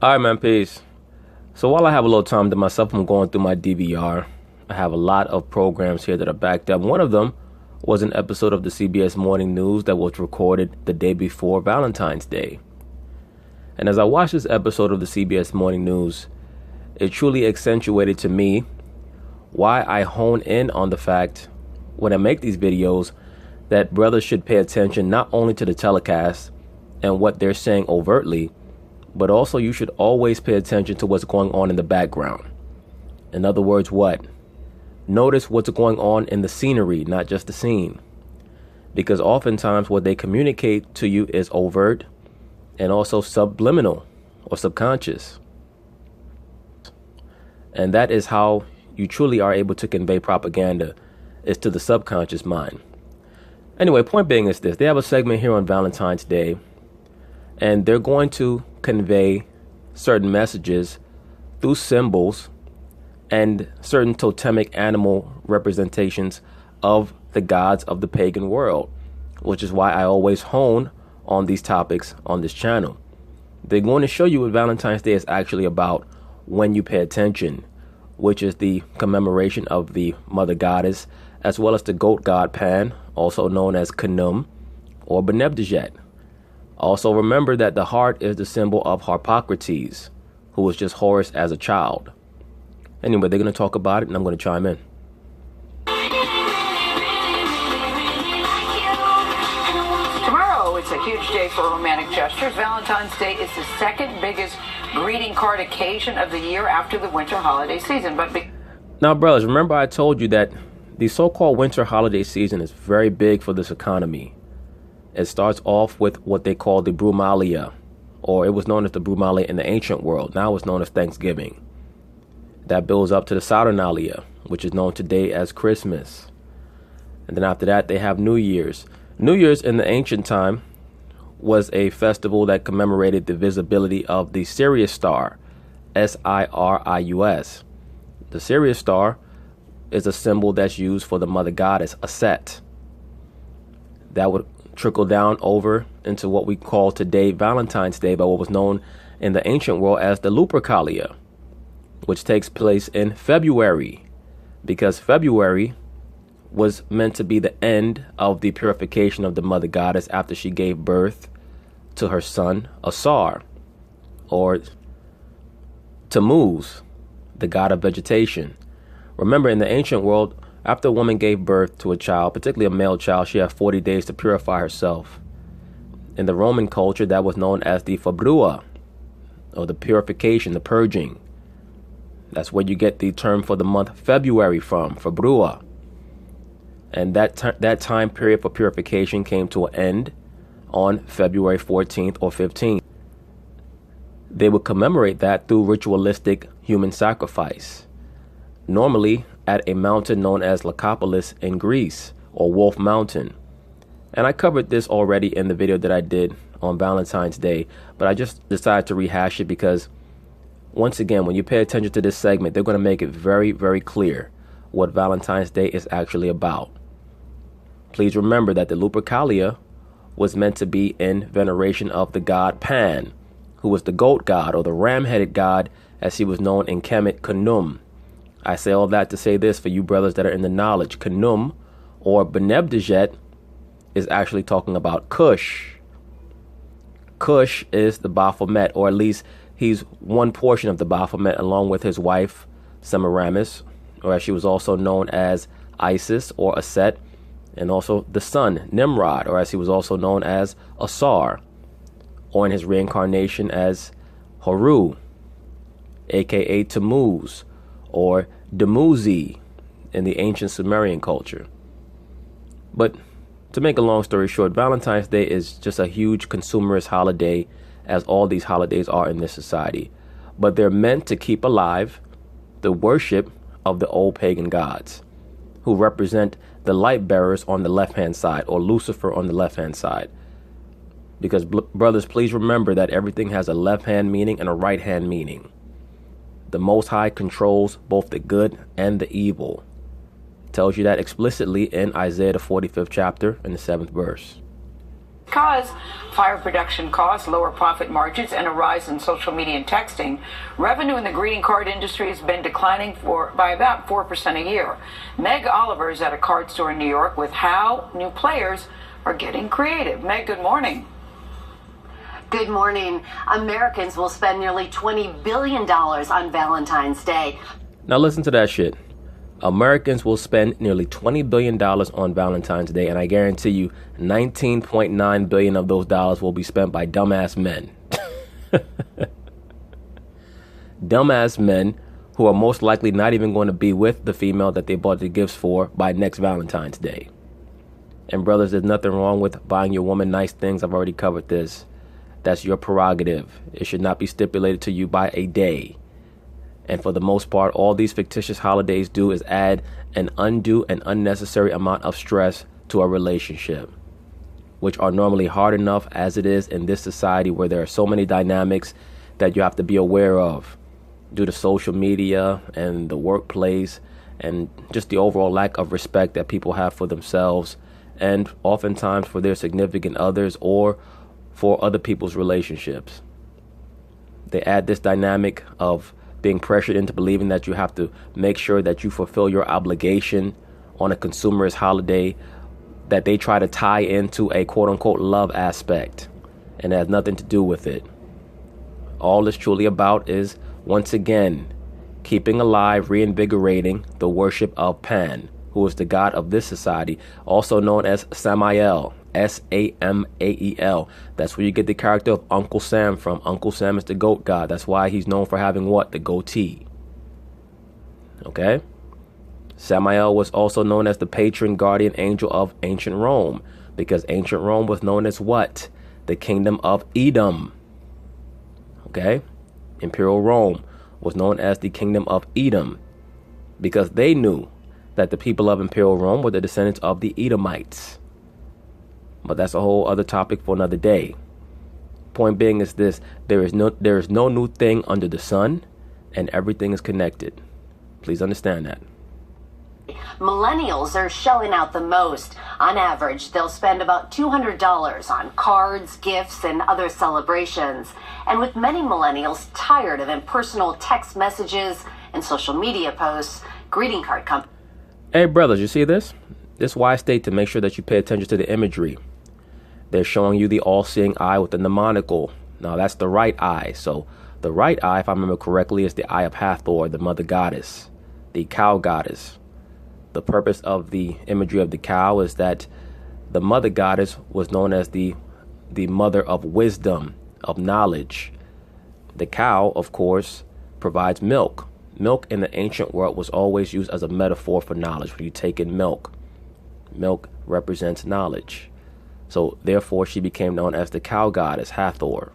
Alright, man, peace. So while I have a little time to myself, I'm going through my DVR. I have a lot of programs here that are backed up. One of them was an episode of the CBS Morning News that was recorded the day before Valentine's Day. And as I watched this episode of the CBS Morning News, it truly accentuated to me why I hone in on the fact when I make these videos that brothers should pay attention not only to the telecast and what they're saying overtly, but also you should always pay attention to what's going on in the background. In other words, what? Notice what's going on in the scenery, not just the scene. Because oftentimes what they communicate to you is overt and also subliminal or subconscious. And that is how you truly are able to convey propaganda, is to the subconscious mind. Anyway, point being is this. They have a segment here on Valentine's Day, and they're going to convey certain messages through symbols and certain totemic animal representations of the gods of the pagan world, which is why I always hone on these topics on this channel. They're going to show you what Valentine's Day is actually about when you pay attention, which is the commemoration of the mother goddess, as well as the goat god Pan, also known as Khnum or Benebdejet. Also remember that the heart is the symbol of Harpocrates, who was just Horus as a child. Anyway, they're going to talk about it, and I'm going to chime in. Tomorrow, it's a huge day for romantic gestures. Valentine's Day is the second biggest greeting card occasion of the year after the winter holiday season. Now, brothers, remember I told you that the so-called winter holiday season is very big for this economy. It starts off with what they call the Brumalia, or it was known as the Brumalia in the ancient world. Now it's known as Thanksgiving. That builds up to the Saturnalia, which is known today as Christmas. And then after that, they have New Year's. New Year's in the ancient time was a festival that commemorated the visibility of the Sirius star, Sirius. The Sirius star is a symbol that's used for the mother goddess, Aset. That would trickle down over into what we call today Valentine's Day, but what was known in the ancient world as the Lupercalia, which takes place in February, because February was meant to be the end of the purification of the mother goddess after she gave birth to her son Asar, or Tammuz, the god of vegetation. Remember, in the ancient world, after a woman gave birth to a child, particularly a male child, she had 40 days to purify herself. In the Roman culture, that was known as the Fabrua, or the purification, the purging. That's where you get the term for the month February from, Fabrua. And that time period for purification came to an end on February 14th or 15th. They would commemorate that through ritualistic human sacrifice, normally at a mountain known as Lycopolis in Greece, or Wolf Mountain. And I covered this already in the video that I did on Valentine's Day, but I just decided to rehash it because, once again, when you pay attention to this segment, they're going to make it very, very clear what Valentine's Day is actually about. Please remember that the Lupercalia was meant to be in veneration of the god Pan, who was the goat god, or the ram-headed god, as he was known in Kemet, Khnum. I say all that to say this for you brothers that are in the knowledge. Khnum, or Benebdejet, is actually talking about Cush. Cush is the Baphomet, or at least he's one portion of the Baphomet, along with his wife, Semiramis, or as she was also known as Isis or Aset, and also the son, Nimrod, or as he was also known as Asar, or in his reincarnation as Horu, aka Tammuz, or Dumuzi in the ancient Sumerian culture. But to make a long story short, Valentine's Day is just a huge consumerist holiday, as all these holidays are in this society. But they're meant to keep alive the worship of the old pagan gods, who represent the light bearers on the left-hand side, or Lucifer on the left-hand side. Because brothers, please remember that everything has a left-hand meaning and a right-hand meaning. The Most High controls both the good and the evil. Tells you that explicitly in Isaiah the 45th chapter and the 7th verse. Because higher production costs, lower profit margins, and a rise in social media and texting, revenue in the greeting card industry has been declining by about 4% a year. Meg Oliver is at a card store in New York with how new players are getting creative. Meg, good morning. Good morning. Americans will spend nearly $20 billion on Valentine's Day. Now listen to that shit. Americans will spend nearly $20 billion on Valentine's Day, and I guarantee you 19.9 billion of those dollars will be spent by dumbass men. Dumbass men who are most likely not even going to be with the female that they bought the gifts for by next Valentine's Day. And brothers, there's nothing wrong with buying your woman nice things. I've already covered this. That's your prerogative. It should not be stipulated to you by a day. And for the most part, all these fictitious holidays do is add an undue and unnecessary amount of stress to a relationship, which are normally hard enough as it is in this society where there are so many dynamics that you have to be aware of due to social media and the workplace and just the overall lack of respect that people have for themselves and oftentimes for their significant others or for other people's relationships. They add this dynamic of being pressured into believing that you have to make sure that you fulfill your obligation on a consumerist holiday that they try to tie into a quote-unquote love aspect, and it has nothing to do with it. All it's truly about is, once again, keeping alive, reinvigorating the worship of Pan, who is the god of this society, also known as Samael, Samael. That's where you get the character of Uncle Sam from. Uncle Sam is the goat god. That's why he's known for having what? The goatee. Okay? Samael was also known as the patron guardian angel of ancient Rome, because ancient Rome was known as what? The kingdom of Edom. Okay? Imperial Rome was known as the kingdom of Edom because they knew that the people of Imperial Rome were the descendants of the Edomites. But that's a whole other topic for another day. Point being is this: there is no new thing under the sun, and everything is connected. Please understand that. Millennials are shelling out the most. On average, they'll spend about $200 on cards, gifts, and other celebrations. And with many millennials tired of impersonal text messages and social media posts, greeting card companies. Hey brothers, you see this? This wise state to make sure that you pay attention to the imagery. They're showing you the all-seeing eye within the monocle. Now that's the right eye. So the right eye, if I remember correctly, is the eye of Hathor, the mother goddess, the cow goddess. The purpose of the imagery of the cow is that the mother goddess was known as the mother of wisdom, of knowledge. The cow, of course, provides milk. Milk in the ancient world was always used as a metaphor for knowledge. When you take in milk, milk represents knowledge. So therefore, she became known as the cow goddess, Hathor.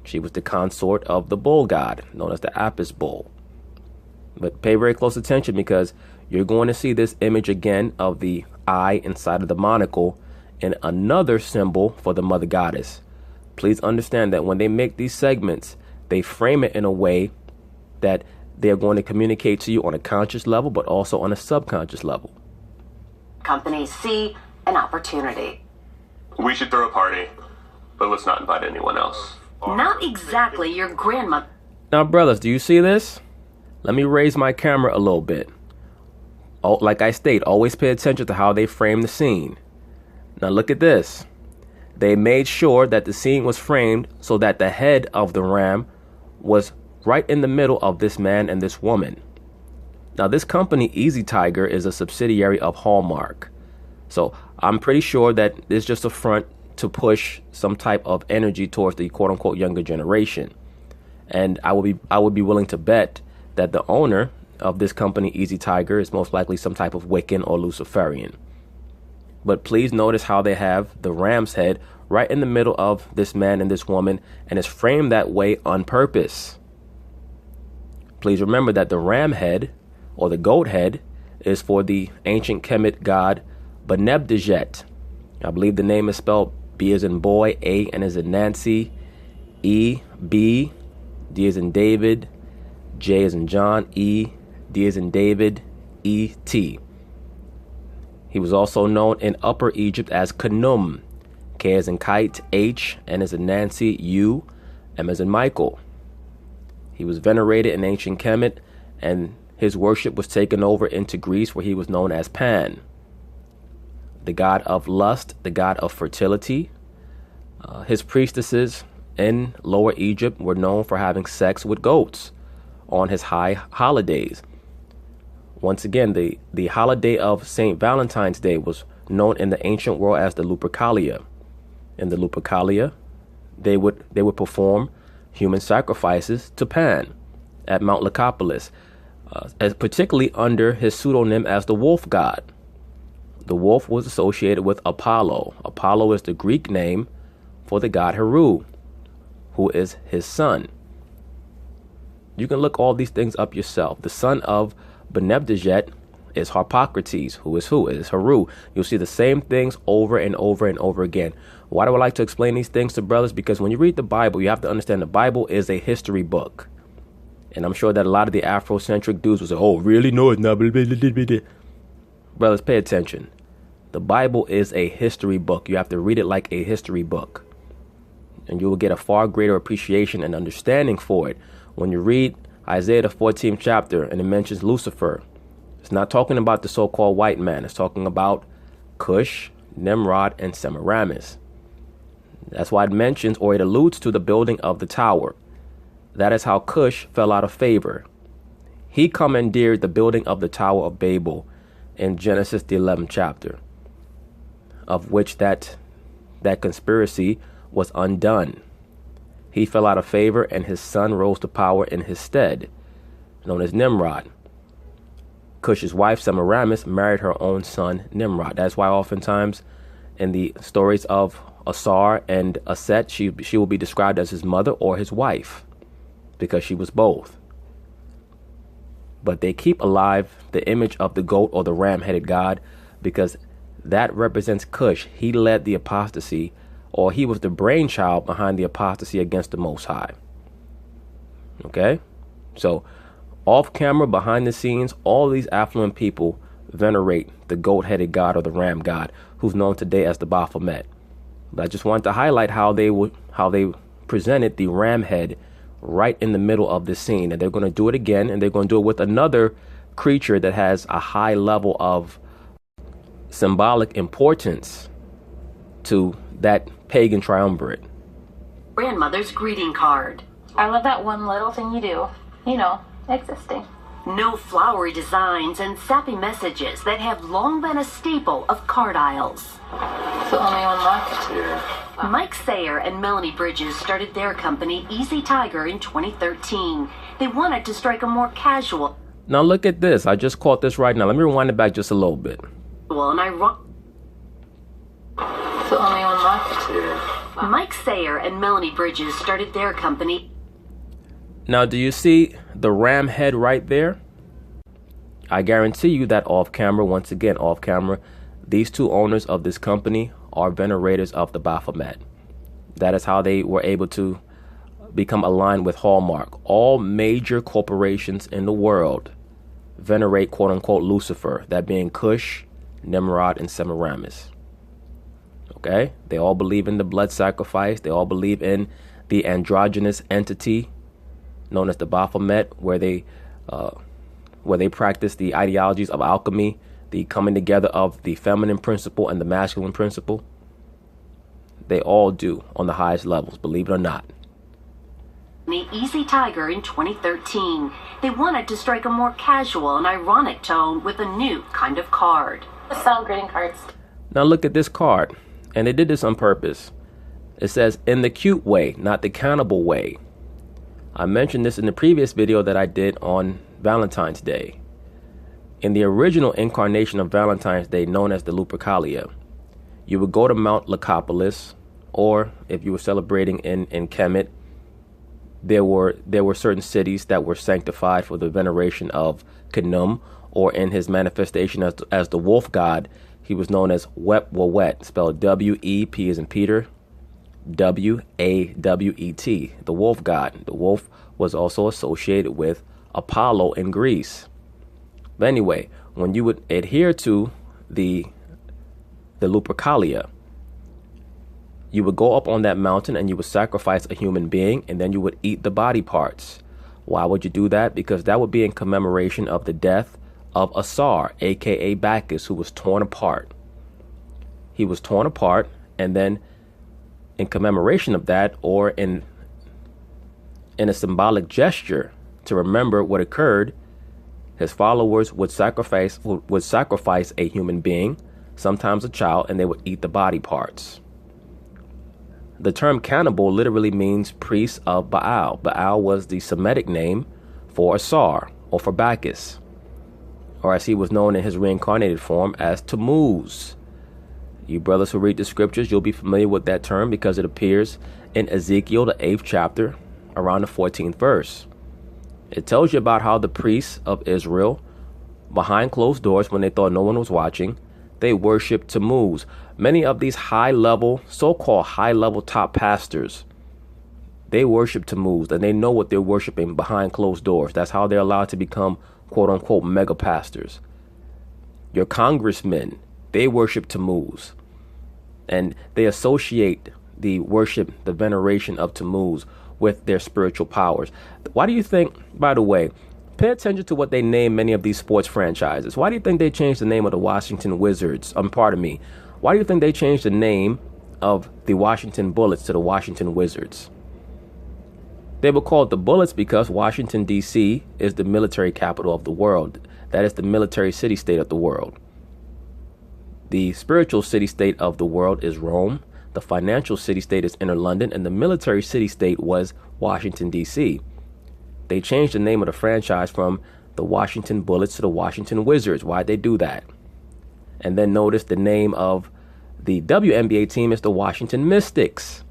She was the consort of the bull god, known as the Apis bull. But pay very close attention, because you're going to see this image again of the eye inside of the monocle in another symbol for the mother goddess. Please understand that when they make these segments, they frame it in a way that they're going to communicate to you on a conscious level, but also on a subconscious level. Companies see an opportunity. We should throw a party, but let's not invite anyone else. Not exactly your grandma. Now, brothers, do you see this? Let me raise my camera a little bit. Oh, like I state, always pay attention to how they frame the scene. Now look at this. They made sure that the scene was framed so that the head of the ram was right in the middle of this man and this woman. Now this company, Easy Tiger, is a subsidiary of Hallmark. So I'm pretty sure that it's just a front to push some type of energy towards the quote unquote younger generation. And I would be willing to bet that the owner of this company, Easy Tiger, is most likely some type of Wiccan or Luciferian. But please notice how they have the ram's head right in the middle of this man and this woman, and it's framed that way on purpose. Please remember that the ram head, or the goat head, is for the ancient Kemet god Benebdejet. I believe the name is spelled B as in boy, A and as in Nancy, E, B, D as in David, J as in John, E, D as in David, E, T. He was also known in Upper Egypt as Khnum, K as in kite, H, N as in Nancy, U, M as in Michael. He was venerated in ancient Kemet, and his worship was taken over into Greece, where he was known as Pan, the god of lust, the god of fertility. His priestesses in Lower Egypt were known for having sex with goats on his high holidays. Once again, the holiday of St. Valentine's Day was known in the ancient world as the Lupercalia. In the Lupercalia, they would perform human sacrifices to Pan at Mount Lycopolis, particularly under his pseudonym as the wolf god. The wolf was associated with Apollo. Apollo is the Greek name for the god Heru, who is his son. You can look all these things up yourself. The son of Benebdejet is Harpocrates, who is Heru. You'll see the same things over and over and over again. Why do I like to explain these things to brothers? Because when you read the Bible, you have to understand the Bible is a history book. And I'm sure that a lot of the Afrocentric dudes will say, oh, really? No, it's not. Brothers, pay attention. The Bible is a history book. You have to read it like a history book. And you will get a far greater appreciation and understanding for it. When you read Isaiah the 14th chapter and it mentions Lucifer, it's not talking about the so-called white man. It's talking about Cush, Nimrod, and Semiramis. That's why it mentions, or it alludes to, the building of the tower. That is how Cush fell out of favor. He commandeered the building of the Tower of Babel in Genesis the 11th chapter, of which that conspiracy was undone. He fell out of favor, and his son rose to power in his stead, known as Nimrod. Cush's wife, Semiramis, married her own son, Nimrod. That's why oftentimes in the stories of Asar and Aset, she will be described as his mother or his wife, because she was both. But they keep alive the image of the goat or the ram-headed god, because that represents Cush. He led the apostasy, or he was the brainchild behind the apostasy against the Most High. Okay? So, off camera, behind the scenes, all these affluent people venerate the goat-headed god or the ram god, who's known today as the Baphomet. But I just wanted to highlight how they presented the ram head right in the middle of this scene. And they're going to do it again, and they're going to do it with another creature that has a high level of symbolic importance to that pagan triumvirate. Grandmother's greeting card. I love that one little thing you do. You know, existing. No flowery designs and sappy messages that have long been a staple of card aisles. It's the only one left. Yeah. Mike Sayer and Melanie Bridges started their company, Easy Tiger, in 2013. They wanted to strike a more casual. Now look at this. I just caught this right now. Let me rewind it back just a little bit. And It's the only one left. Yeah. Mike Sayer and Melanie Bridges started their company. Now, do you see the ram head right there? I guarantee you that off camera, once again, off camera, these two owners of this company are venerators of the Baphomet. That is how they were able to become aligned with Hallmark. All major corporations in the world venerate, quote unquote, Lucifer, that being Cush, Nimrod, and Semiramis. Okay? They all believe in the blood sacrifice. They all believe in the androgynous entity known as the Baphomet, where they practice the ideologies of alchemy, the coming together of the feminine principle and the masculine principle. They all do on the highest levels, believe it or not. The Easy Tiger in 2013. They wanted to strike a more casual and ironic tone with a new kind of card. Sell greeting cards. Now look at this card, and they did this on purpose. It says, in the cute way, not the cannibal way. I mentioned this in the previous video that I did on Valentine's Day. In the original incarnation of Valentine's Day, known as the Lupercalia, you would go to Mount Lycopolis, or if you were celebrating in Kemet, there were certain cities that were sanctified for the veneration of Khnum, or in his manifestation as the wolf god, he was known as Wep-Wawet, spelled W-E-P as in Peter, W-A-W-E-T, the wolf god. The wolf was also associated with Apollo in Greece. But anyway, when you would adhere to the Lupercalia, You would go up on that mountain and you would sacrifice a human being, and then you would eat the body parts. Why would you do that? Because that would be in commemoration of the death of Asar, aka Bacchus, who was torn apart. He was torn apart, and then in commemoration of that, or in a symbolic gesture to remember what occurred, his followers would sacrifice a human being, sometimes a child, and they would eat the body parts. The term cannibal literally means priest of Baal. Baal was the Semitic name for Asar, or for Bacchus, or as he was known in his reincarnated form as Tammuz. You brothers who read the scriptures, you'll be familiar with that term because it appears in Ezekiel, the 8th chapter, around the 14th verse. It tells you about how the priests of Israel, behind closed doors when they thought no one was watching, they worshiped Tammuz. Many of these high-level, so-called high-level top pastors, they worship Tammuz, and they know what they're worshiping behind closed doors. That's how they're allowed to become, quote-unquote, mega pastors. Your congressmen, they worship Tammuz, and they associate the worship, the veneration of Tammuz with their spiritual powers. Why do you think, by the way, pay attention to what they name many of these sports franchises. Why do you think they changed the name of the Washington Wizards? Why do you think they changed the name of the Washington Bullets to the Washington Wizards? They were called the Bullets because Washington, D.C. is the military capital of the world. That is the military city-state of the world. The spiritual city-state of the world is Rome. The financial city-state is Inner London. And the military city-state was Washington, D.C. They changed the name of the franchise from the Washington Bullets to the Washington Wizards. Why'd they do that? And then notice the name of the WNBA team is the Washington Mystics.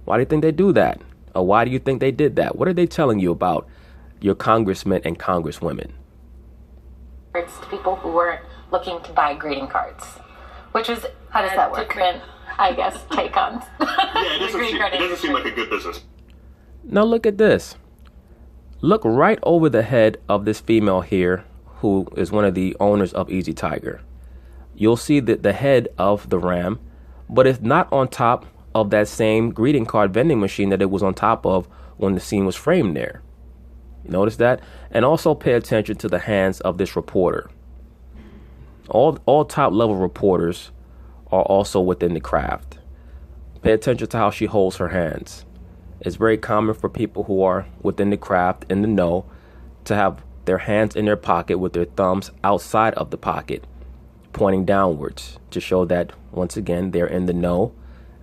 Why do you think they do that? Or why do you think they did that? What are they telling you about your congressmen and congresswomen? It's to people who weren't looking to buy greeting cards, which is how does that work? Different, I guess, take on. Yeah, it doesn't seem like a good business. Now look at this. Look right over the head of this female here, who is one of the owners of Easy Tiger. You'll see that the head of the ram, but it's not on top of that same greeting card vending machine that it was on top of when the scene was framed there. You notice that? And also pay attention to the hands of this reporter. All top level reporters are also within the craft. Pay attention to how she holds her hands. It's very common for people who are within the craft, in the know, to have their hands in their pocket with their thumbs outside of the pocket, pointing downwards to show that, once again, they're in the know.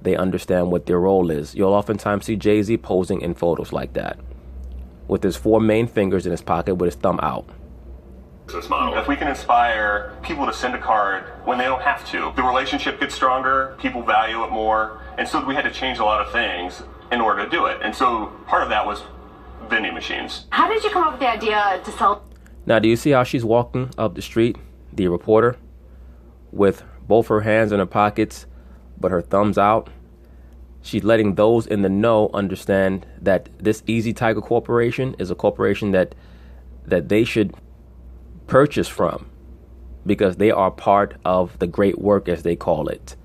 They understand what their role is. You'll oftentimes see Jay-Z posing in photos like that, with his 4 main fingers in his pocket with his thumb out. Business model. If we can inspire people to send a card when they don't have to, the relationship gets stronger, people value it more, and so we had to change a lot of things in order to do it. And so part of that was vending machines. How did you come up with the idea to sell? Now, do you see how she's walking up the street, the reporter, with both her hands in her pockets, but her thumbs out? She's letting those in the know understand that this Easy Tiger Corporation is a corporation that they should purchase from, because they are part of the great work, as they call it,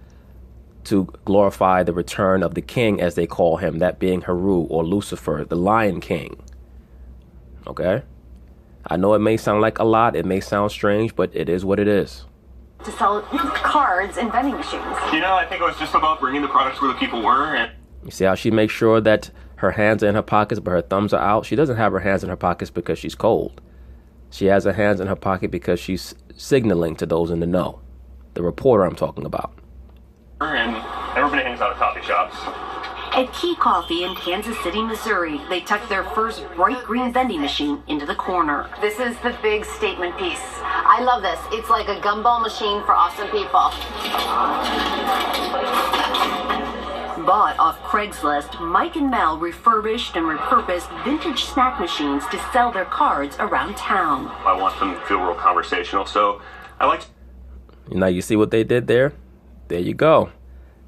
to glorify the return of the king, as they call him, that being Heru, or Lucifer, the Lion King. Okay? I know it may sound like a lot, it may sound strange, but it is what it is. To sell cards and vending machines. I think it was just about bringing the products where the people were. And you see how she makes sure that her hands are in her pockets, but her thumbs are out? She doesn't have her hands in her pockets because she's cold. She has her hands in her pocket because she's signaling to those in the know. The reporter I'm talking about. And everybody hangs out at coffee shops. At Key Coffee in Kansas City, Missouri, they tucked their first bright green vending machine into the corner. This is the big statement piece. I love this. It's like a gumball machine for awesome people. Bought off Craigslist, Mike and Mel refurbished and repurposed vintage snack machines to sell their cards around town. I want them to feel real conversational, so I like to... Now you see what they did there? There you go.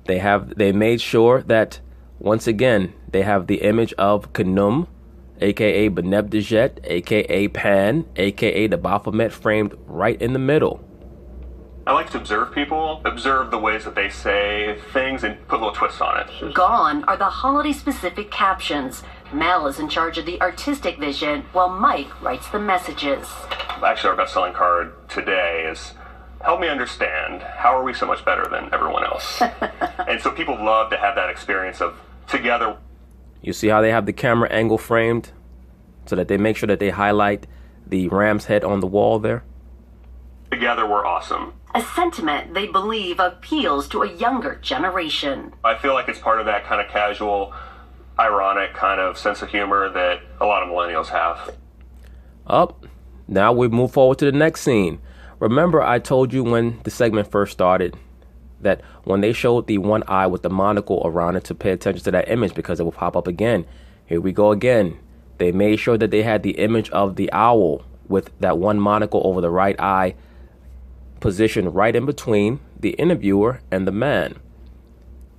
They made sure that, once again, they have the image of Khnum, aka Benebdejet, aka Pan, aka the Baphomet, framed right in the middle. I like to observe people, observe the ways that they say things, and put a little twist on it. Gone are the holiday-specific captions. Mel is in charge of the artistic vision, while Mike writes the messages. Actually, our best-selling card today is, help me understand, how are we so much better than everyone else? And so people love to have that experience of together. You see how they have the camera angle framed so that they make sure that they highlight the ram's head on the wall there? Together we're awesome. A sentiment they believe appeals to a younger generation. I feel like it's part of that kind of casual, ironic kind of sense of humor that a lot of millennials have. Now we move forward to the next scene. Remember, I told you when the segment first started that when they showed the one eye with the monocle around it to pay attention to that image because it will pop up again. Here we go again. They made sure that they had the image of the owl with that one monocle over the right eye positioned right in between the interviewer and the man.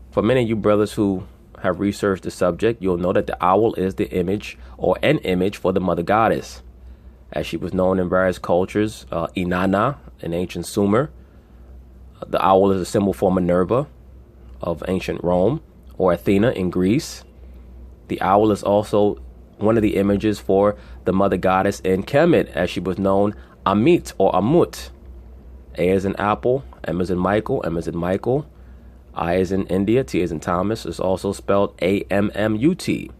For many of you brothers who have researched the subject, you'll know that the owl is the image or an image for the mother goddess, as she was known in various cultures. Inanna in ancient Sumer. The owl is a symbol for Minerva of ancient Rome, or Athena in Greece. The owl is also one of the images for the mother goddess in Kemet, as she was known Amit or Amut. A is in apple, M is in Michael, M is in Michael. I is in India, T is in Thomas. It's also spelled A-M-M-U-T.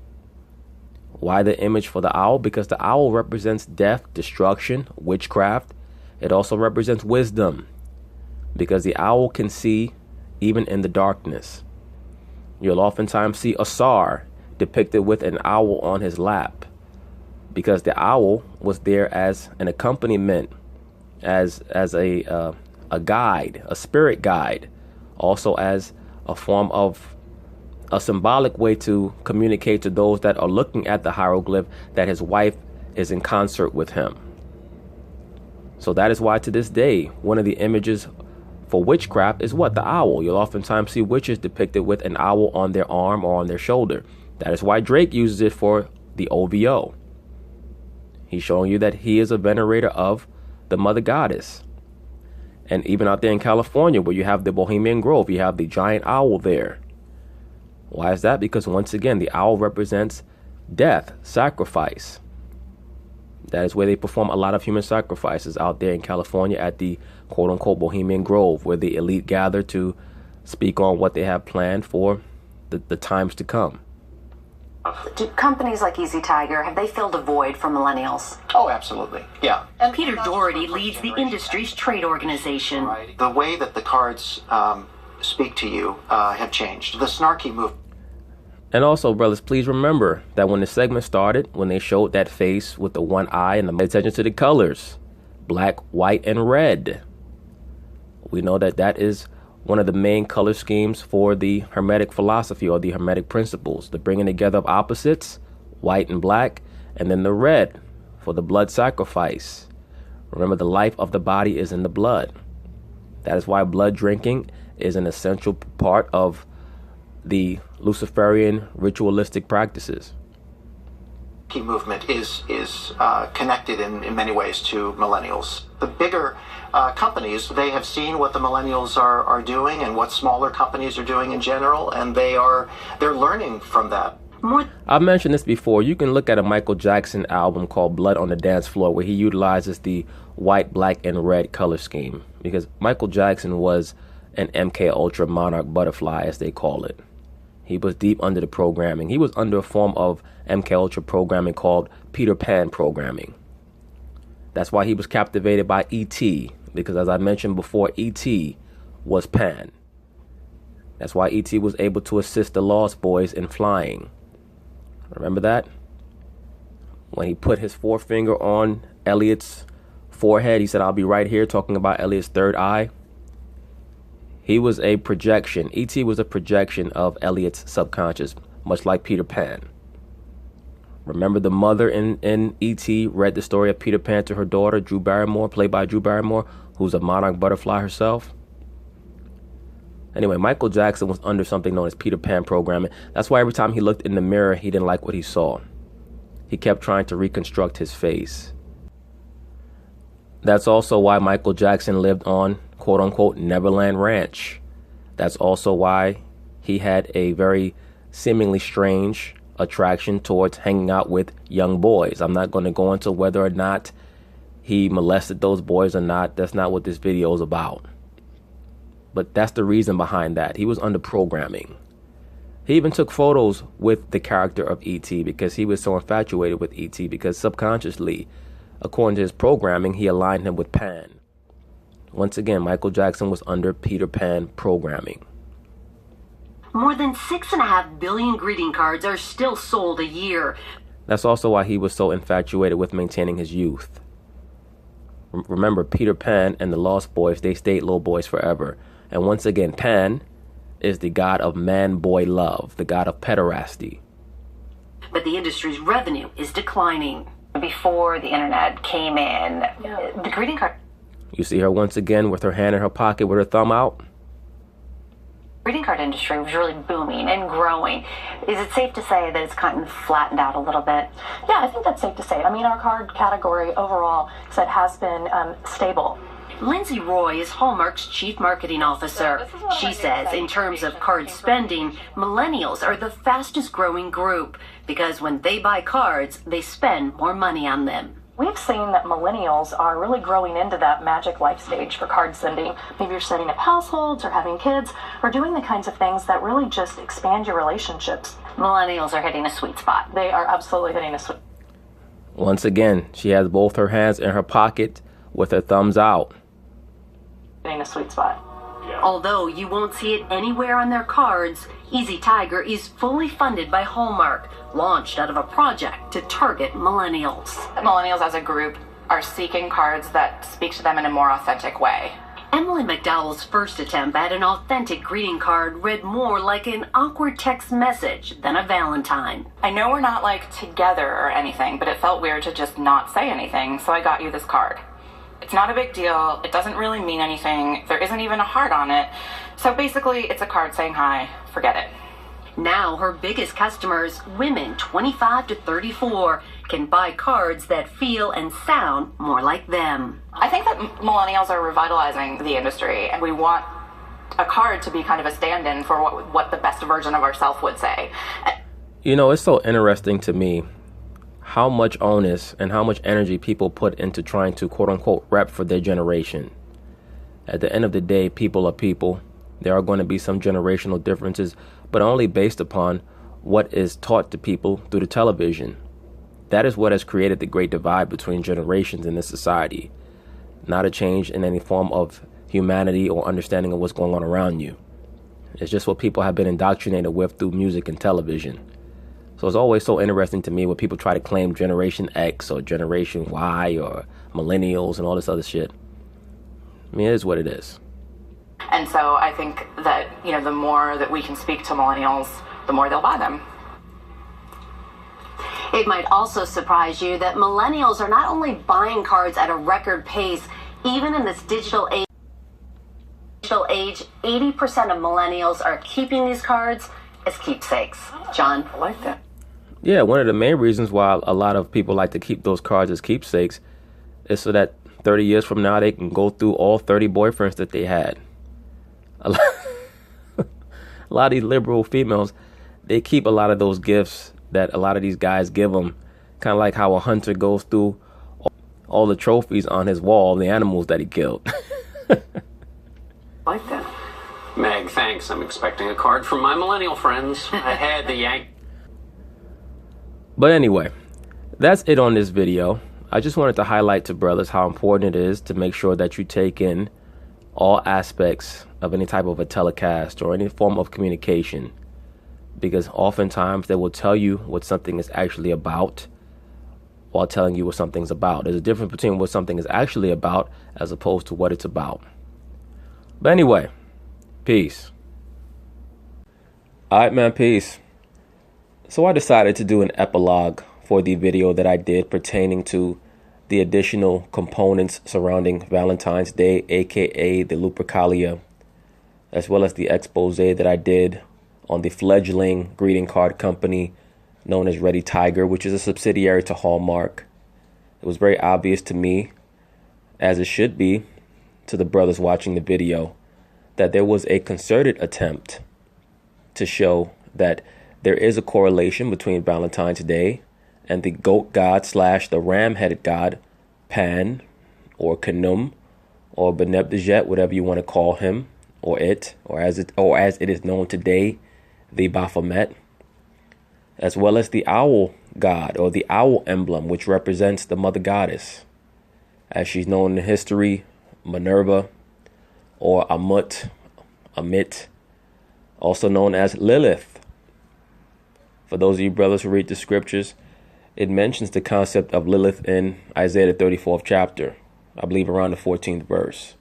Why the image for the owl? Because the owl represents death, destruction, witchcraft. It also represents wisdom, because the owl can see even in the darkness. You'll oftentimes see Asar depicted with an owl on his lap, because the owl was there as an accompaniment, as a guide, a spirit guide, also as a form of a symbolic way to communicate to those that are looking at the hieroglyph that his wife is in concert with him. So that is why to this day, one of the images for witchcraft is what? The owl. You'll oftentimes see witches depicted with an owl on their arm or on their shoulder. That is why Drake uses it for the OVO. He's showing you that he is a venerator of the mother goddess. And even out there in California, where you have the Bohemian Grove, you have the giant owl there. Why is that? Because once again, the owl represents death, sacrifice. That is where they perform a lot of human sacrifices out there in California at the quote-unquote Bohemian Grove, where the elite gather to speak on what they have planned for the times to come. Do companies like Easy Tiger, have they filled a void for millennials? Oh, absolutely. Yeah. And Peter Doherty leads the industry's trade organization. The way that the cards speak to you have changed. The snarky move. And also, brothers, please remember that when the segment started, when they showed that face with the one eye and the attention to the colors, black, white, and red, we know that that is one of the main color schemes for the Hermetic philosophy or the Hermetic principles, the bringing together of opposites, white and black, and then the red for the blood sacrifice. Remember, the life of the body is in the blood. That is why blood drinking is an essential part of the Luciferian ritualistic practices. Key movement is connected in many ways to millennials. The bigger companies, they have seen what the millennials are doing and what smaller companies are doing in general, and they're learning from that. I've mentioned this before. You can look at a Michael Jackson album called Blood on the Dance Floor, where he utilizes the white, black, and red color scheme, because Michael Jackson was an MK Ultra monarch butterfly, as they call it. He was deep under the programming. He was under a form of MK Ultra programming called Peter Pan programming. That's why he was captivated by E.T., because as I mentioned before, E.T. was Pan. That's why E.T. was able to assist the Lost Boys in flying. Remember that? When he put his forefinger on Elliot's forehead, he said, "I'll be right here," talking about Elliot's third eye. He was a projection. E.T. was a projection of Elliot's subconscious, much like Peter Pan. Remember, the mother in E.T. read the story of Peter Pan to her daughter, Drew Barrymore, played by Drew Barrymore, who's a monarch butterfly herself. Anyway, Michael Jackson was under something known as Peter Pan programming. That's why every time he looked in the mirror, he didn't like what he saw. He kept trying to reconstruct his face. That's also why Michael Jackson lived on quote-unquote Neverland Ranch. That's also why he had a very seemingly strange attraction towards hanging out with young boys. I'm not going to go into whether or not he molested those boys or not. That's not what this video is about. But that's the reason behind that. He was under programming. He even took photos with the character of E.T. because he was so infatuated with E.T. because subconsciously, according to his programming, he aligned him with Pan. Once again, Michael Jackson was under Peter Pan programming. More than 6.5 billion greeting cards are still sold a year. That's also why he was so infatuated with maintaining his youth. Remember, Peter Pan and the Lost Boys, they stayed little boys forever. And once again, Pan is the god of man-boy love, the god of pederasty. But the industry's revenue is declining. Before the internet came in, the greeting card You see her once again with her hand in her pocket with her thumb out? greeting card industry was really booming and growing. Is it safe to say that it's kind of flattened out a little bit? Yeah, I think that's safe to say. I mean, our card category overall has been stable. Lindsay Roy is Hallmark's chief marketing officer. She says in terms of card spending, millennials are the fastest growing group because when they buy cards, they spend more money on them. We've seen that millennials are really growing into that magic life stage for card sending. Maybe you're setting up households or having kids or doing the kinds of things that really just expand your relationships. Millennials are hitting a sweet spot. They are absolutely hitting a sweet. Once again, she has both her hands in her pocket with her thumbs out. Hitting a sweet spot. Although you won't see it anywhere on their cards, Easy Tiger is fully funded by Hallmark, launched out of a project to target millennials. Millennials as a group are seeking cards that speak to them in a more authentic way. Emily McDowell's first attempt at an authentic greeting card read more like an awkward text message than a Valentine. I know we're not like together or anything, but it felt weird to just not say anything, so I got you this card. It's not a big deal. It doesn't really mean anything. There isn't even a heart on it. So basically, it's a card saying hi. Forget it. Now her biggest customers, women 25 to 34, can buy cards that feel and sound more like them. I think that millennials are revitalizing the industry, and we want a card to be kind of a stand-in for what the best version of ourselves would say. You know, it's so interesting to me how much onus and how much energy people put into trying to quote-unquote rep for their generation. At the end of the day, people are people. There are going to be some generational differences, but only based upon what is taught to people through the television. That is what has created the great divide between generations in this society. Not a change in any form of humanity or understanding of what's going on around you. It's just what people have been indoctrinated with through music and television. So it's always so interesting to me when people try to claim Generation X or Generation Y or millennials and all this other shit. I mean, it is what it is. And so I think that, the more that we can speak to millennials, the more they'll buy them. It might also surprise you that millennials are not only buying cards at a record pace, even in this digital age, 80% of millennials are keeping these cards as keepsakes. John? I like that. Yeah, one of the main reasons why a lot of people like to keep those cards as keepsakes is so that 30 years from now they can go through all 30 boyfriends that they had. A lot of these liberal females, they keep a lot of those gifts that a lot of these guys give them, kind of like how a hunter goes through all the trophies on his wall, the animals that he killed. Like that. Meg, thanks. I'm expecting a card from my millennial friends. I had the yank. But anyway, that's it on this video. I just wanted to highlight to brothers how important it is to make sure that you take in all aspects of any type of a telecast or any form of communication, because oftentimes they will tell you what something is actually about while telling you what something's about. There's a difference between what something is actually about as opposed to what it's about. But anyway, peace. Alright, man, peace. So I decided to do an epilogue for the video that I did pertaining to the additional components surrounding Valentine's Day, aka the Lupercalia, as well as the expose that I did on the fledgling greeting card company known as Ready Tiger, which is a subsidiary to Hallmark. It was very obvious to me, as it should be, to the brothers watching the video that there was a concerted attempt to show that there is a correlation between Valentine's Day and the goat god / the ram-headed god Pan, or Khnum, or Benebdejet, whatever you want to call him, or it, or as it is known today, the Baphomet, as well as the owl god, or the owl emblem, which represents the mother goddess, as she's known in history, Minerva, or Amit, also known as Lilith. For those of you brothers who read the scriptures, it mentions the concept of Lilith in Isaiah the 34th chapter, I believe around the 14th verse.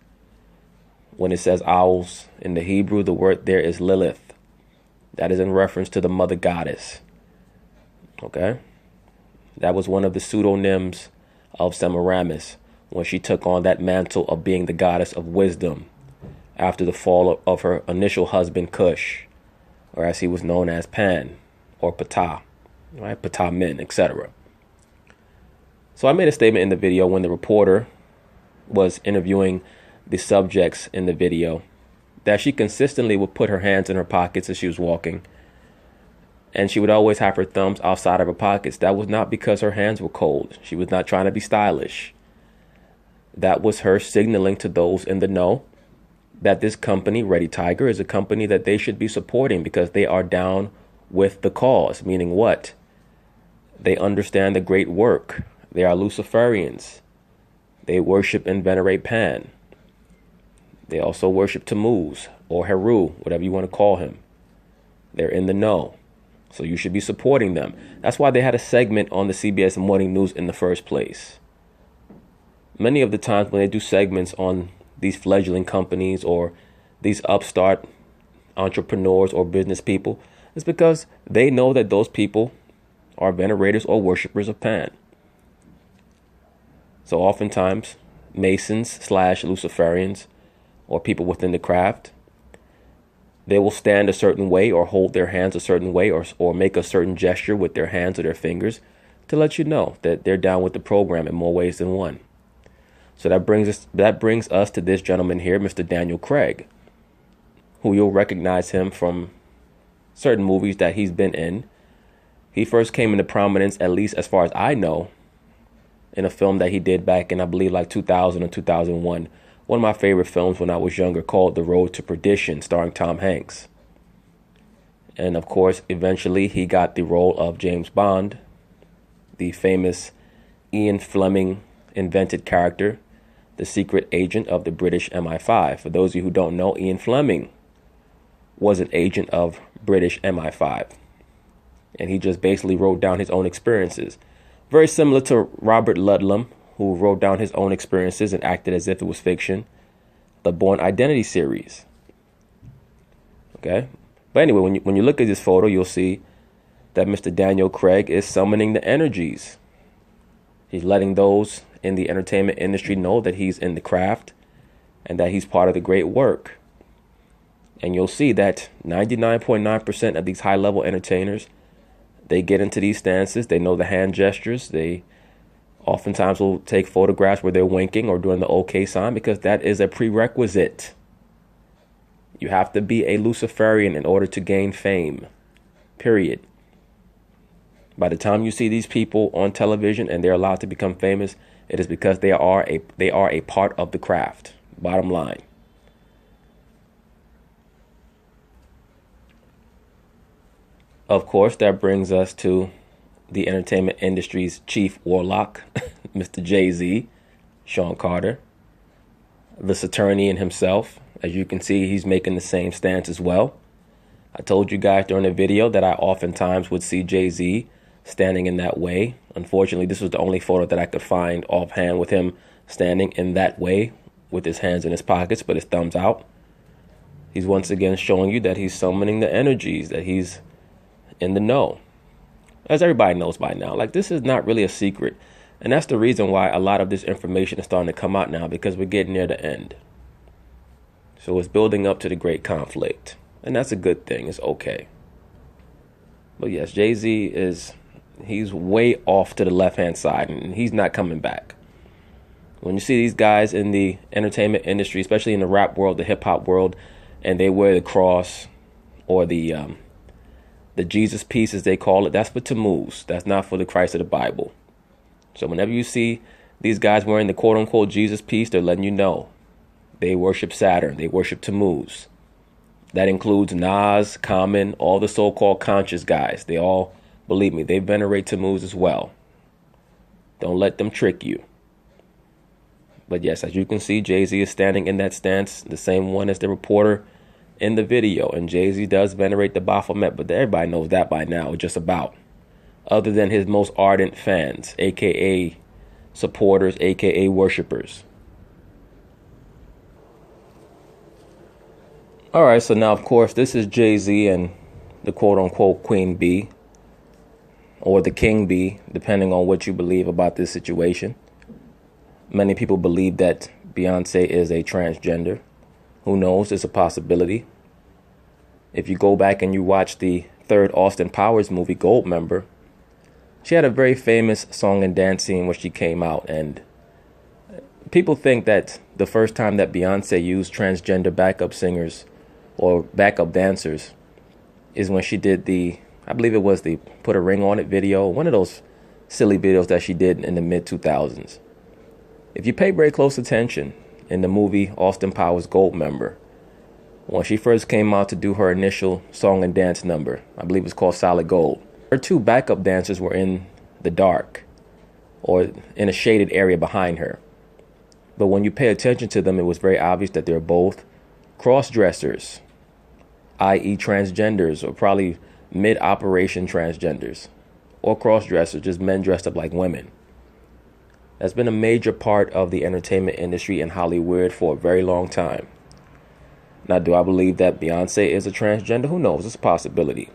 When it says owls in the Hebrew, the word there is Lilith. That is in reference to the mother goddess. Okay? That was one of the pseudonyms of Semiramis when she took on that mantle of being the goddess of wisdom after the fall of her initial husband Cush, or as he was known as Pan, or Ptah, right? Ptah Min, etc. So I made a statement in the video when the reporter was interviewing the subjects in the video that she consistently would put her hands in her pockets as she was walking, and she would always have her thumbs outside of her pockets. That was not because her hands were cold. She was not trying to be stylish. That was her signaling to those in the know that this company, Ready Tiger, is a company that they should be supporting because they are down with the cause. Meaning what? They understand the great work. They are Luciferians. They worship and venerate Pan. They also worship Tammuz or Heru, whatever you want to call him. They're in the know. So you should be supporting them. That's why they had a segment on the CBS Morning News in the first place. Many of the times when they do segments on these fledgling companies or these upstart entrepreneurs or business people, it's because they know that those people are venerators or worshipers of Pan. So oftentimes, Masons / Luciferians or people within the craft, they will stand a certain way or hold their hands a certain way or make a certain gesture with their hands or their fingers to let you know that they're down with the program in more ways than one. So that brings us to this gentleman here, Mr. Daniel Craig, who you'll recognize him from certain movies that he's been in. He first came into prominence, at least as far as I know, in a film that he did back in, I believe, like 2000 or 2001. One of my favorite films when I was younger, called The Road to Perdition, starring Tom Hanks. And of course, eventually he got the role of James Bond, the famous Ian Fleming invented character, the secret agent of the British MI5. For those of you who don't know, Ian Fleming was an agent of British MI5. And he just basically wrote down his own experiences. Very similar to Robert Ludlum, who wrote down his own experiences and acted as if it was fiction. The Bourne Identity series. Okay? But anyway, when you look at this photo, you'll see that Mr. Daniel Craig is summoning the energies. He's letting those in the entertainment industry know that he's in the craft and that he's part of the great work. And you'll see that 99.9% of these high-level entertainers, they get into these stances. They know the hand gestures. They oftentimes will take photographs where they're winking or doing the OK sign, because that is a prerequisite. You have to be a Luciferian in order to gain fame, period. By the time you see these people on television and they're allowed to become famous, it is because they are a part of the craft. Bottom line. Of course, that brings us to the entertainment industry's chief warlock, Mr. Jay-Z, Sean Carter, the Saturnian himself. As you can see, he's making the same stance as well. I told you guys during the video that I oftentimes would see Jay-Z standing in that way. Unfortunately, this was the only photo that I could find offhand with him standing in that way with his hands in his pockets, but his thumbs out. He's once again showing you that he's summoning the energies, that he's in the know. As everybody knows by now, like, this is not really a secret. And that's the reason why a lot of this information is starting to come out now, because we're getting near the end. So it's building up to the great conflict. And that's a good thing. It's okay. But yes, Jay-Z he's way off to the left-hand side, and he's not coming back. When you see these guys in the entertainment industry, especially in the rap world, the hip hop world, and they wear the cross or the Jesus piece, as they call it, that's for Tammuz. That's not for the Christ of the Bible. So whenever you see these guys wearing the quote unquote Jesus piece, they're letting you know they worship Saturn. They worship Tammuz. That includes Nas, Common, all the so-called conscious guys. They all, believe me, they venerate Tammuz as well. Don't let them trick you. But yes, as you can see, Jay-Z is standing in that stance, the same one as the reporter in the video. And Jay-Z does venerate the Baphomet, but everybody knows that by now, just about. Other than his most ardent fans, a.k.a. supporters, a.k.a. worshipers. All right, so now, of course, this is Jay-Z and the quote-unquote Queen Bee, or the King Bee, depending on what you believe about this situation. Many people believe that Beyonce is a transgender. Who knows? It's a possibility. If you go back and you watch the third Austin Powers movie, Goldmember, she had a very famous song and dance scene where she came out. And people think that the first time that Beyonce used transgender backup singers or backup dancers is when she did I believe it was the Put a Ring on It video, one of those silly videos that she did in the mid-2000s. If you pay very close attention in the movie Austin Powers Goldmember, when she first came out to do her initial song and dance number, I believe it was called Solid Gold, her two backup dancers were in the dark or in a shaded area behind her. But when you pay attention to them, it was very obvious that they're both cross-dressers, i.e. transgenders, or probably mid-operation transgenders, or cross-dressers, just men dressed up like women. That's been a major part of the entertainment industry in Hollywood for a very long time. Now, do I believe that Beyonce is a transgender? Who knows? It's a possibility.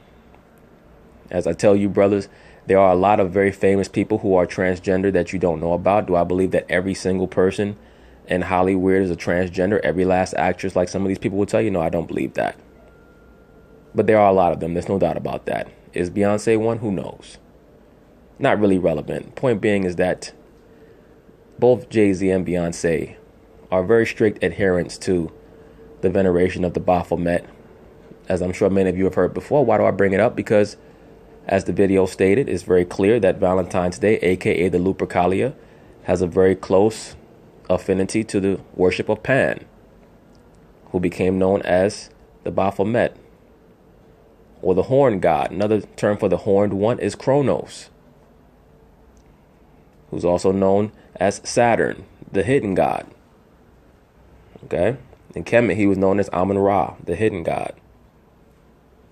As I tell you, brothers, there are a lot of very famous people who are transgender that you don't know about. Do I believe that every single person in Hollywood is a transgender? Every last actress, like some of these people will tell you? No, I don't believe that. But there are a lot of them. There's no doubt about that. Is Beyonce one? Who knows? Not really relevant. Point being is that both Jay-Z and Beyonce are very strict adherents to the veneration of the Baphomet. As I'm sure many of you have heard before. Why do I bring it up? Because as the video stated, it's very clear that Valentine's Day, aka the Lupercalia, has a very close affinity to the worship of Pan, who became known as the Baphomet, or the horn god. Another term for the horned one is Kronos, who's also known as Saturn, the hidden god. Okay? In Kemet, he was known as Amun-Ra, the hidden god.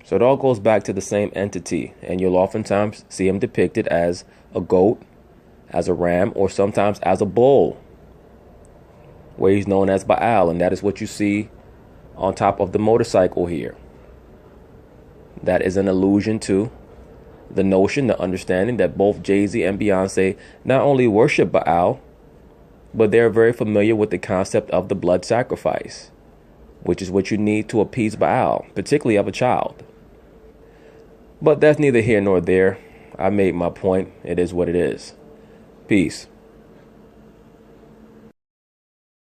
So it all goes back to the same entity, and you'll oftentimes see him depicted as a goat, as a ram, or sometimes as a bull, where he's known as Baal, and that is what you see on top of the motorcycle here. That is an allusion to the notion, the understanding that both Jay-Z and Beyonce not only worship Baal, but they're very familiar with the concept of the blood sacrifice, which is what you need to appease Baal, particularly of a child. But that's neither here nor there. I made my point. It is what it is. Peace.